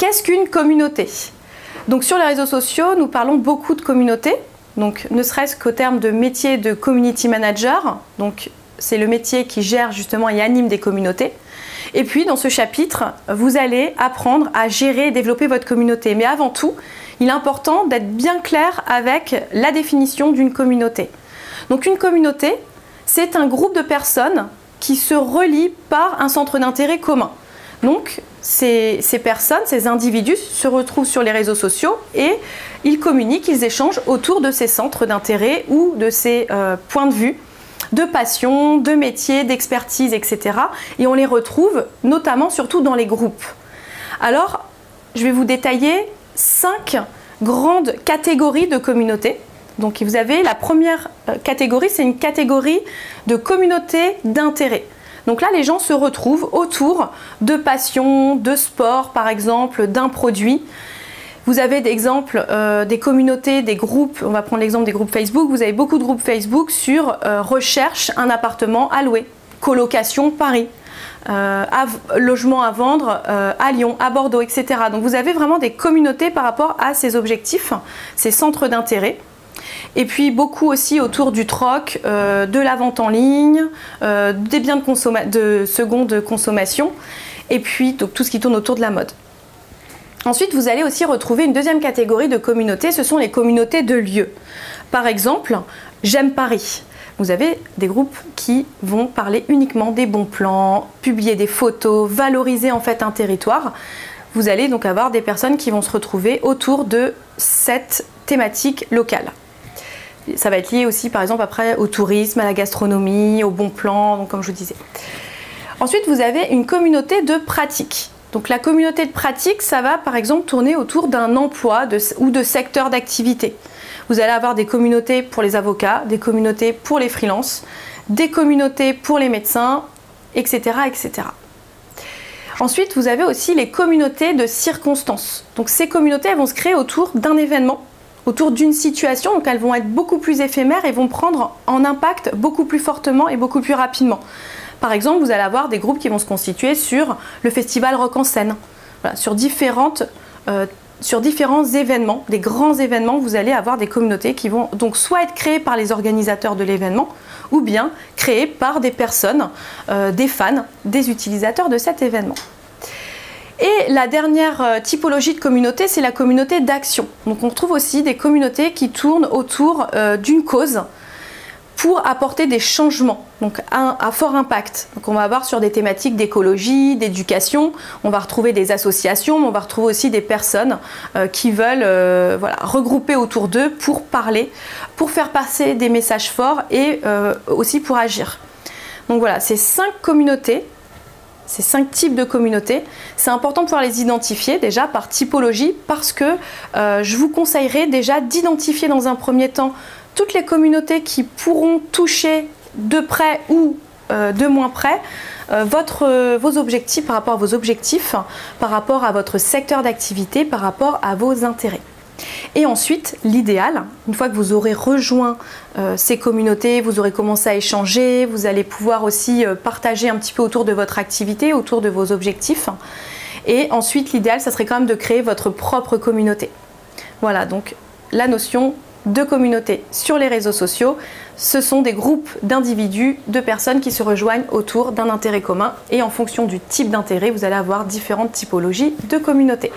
qu'est-ce qu'une communauté? Donc sur les réseaux sociaux, nous parlons beaucoup de communautés, donc ne serait-ce qu'au terme de métier de community manager, donc c'est le métier qui gère justement et anime des communautés. Et puis dans ce chapitre, vous allez apprendre à gérer et développer votre communauté. Mais avant tout, il est important d'être bien clair avec la définition d'une communauté. Donc une communauté, c'est un groupe de personnes qui se relient par un centre d'intérêt commun. Donc ces personnes, ces individus se retrouvent sur les réseaux sociaux et ils communiquent, ils échangent autour de ces centres d'intérêt ou de ces points de vue, de passion, de métier, d'expertise, etc. Et on les retrouve notamment surtout dans les groupes. Alors, je vais vous détailler 5 grandes catégories de communautés. Donc vous avez la première catégorie, c'est une catégorie de communautés d'intérêt. Donc là, les gens se retrouvent autour de passion, de sport par exemple, d'un produit. Vous avez d'exemples des communautés, des groupes, on va prendre l'exemple des groupes Facebook, vous avez beaucoup de groupes Facebook sur recherche un appartement à louer, colocation Paris, logement à vendre à Lyon, à Bordeaux, etc. Donc vous avez vraiment des communautés par rapport à ces objectifs, ces centres d'intérêt. Et puis beaucoup aussi autour du troc, de la vente en ligne, des biens de seconde consommation, et puis donc, tout ce qui tourne autour de la mode. Ensuite, vous allez aussi retrouver une deuxième catégorie de communautés, ce sont les communautés de lieux. Par exemple, J'aime Paris. Vous avez des groupes qui vont parler uniquement des bons plans, publier des photos, valoriser en fait un territoire. Vous allez donc avoir des personnes qui vont se retrouver autour de cette thématique locale. Ça va être lié aussi par exemple après au tourisme, à la gastronomie, au bon plan, donc comme je vous disais. Ensuite, vous avez une communauté de pratique. Donc la communauté de pratique, ça va par exemple tourner autour d'un emploi ou de secteur d'activité. Vous allez avoir des communautés pour les avocats, des communautés pour les freelances, des communautés pour les médecins, etc., etc. Ensuite, vous avez aussi les communautés de circonstances. Donc ces communautés, elles vont se créer autour d'un événement, autour d'une situation, donc elles vont être beaucoup plus éphémères et vont prendre en impact beaucoup plus fortement et beaucoup plus rapidement. Par exemple, vous allez avoir des groupes qui vont se constituer sur le festival Rock en Seine, voilà, sur différents événements, des grands événements, vous allez avoir des communautés qui vont donc soit être créées par les organisateurs de l'événement, ou bien créées par des personnes, des fans, des utilisateurs de cet événement. Et la dernière typologie de communauté, c'est la communauté d'action. Donc on retrouve aussi des communautés qui tournent autour d'une cause pour apporter des changements, donc à fort impact. Donc on va avoir sur des thématiques d'écologie, d'éducation, on va retrouver des associations, mais on va retrouver aussi des personnes qui veulent voilà, regrouper autour d'eux pour parler, pour faire passer des messages forts et aussi pour agir. Donc voilà, ces 5 communautés, ces 5 types de communautés, c'est important de pouvoir les identifier déjà par typologie parce que je vous conseillerais déjà d'identifier dans un premier temps toutes les communautés qui pourront toucher de près ou de moins près vos objectifs par rapport à vos objectifs, par rapport à votre secteur d'activité, par rapport à vos intérêts. Et ensuite, l'idéal, une fois que vous aurez rejoint ces communautés, vous aurez commencé à échanger, vous allez pouvoir aussi partager un petit peu autour de votre activité, autour de vos objectifs. Et ensuite, l'idéal, ça serait quand même de créer votre propre communauté. Voilà, donc la notion de communauté sur les réseaux sociaux, ce sont des groupes d'individus, de personnes qui se rejoignent autour d'un intérêt commun et en fonction du type d'intérêt, vous allez avoir différentes typologies de communautés.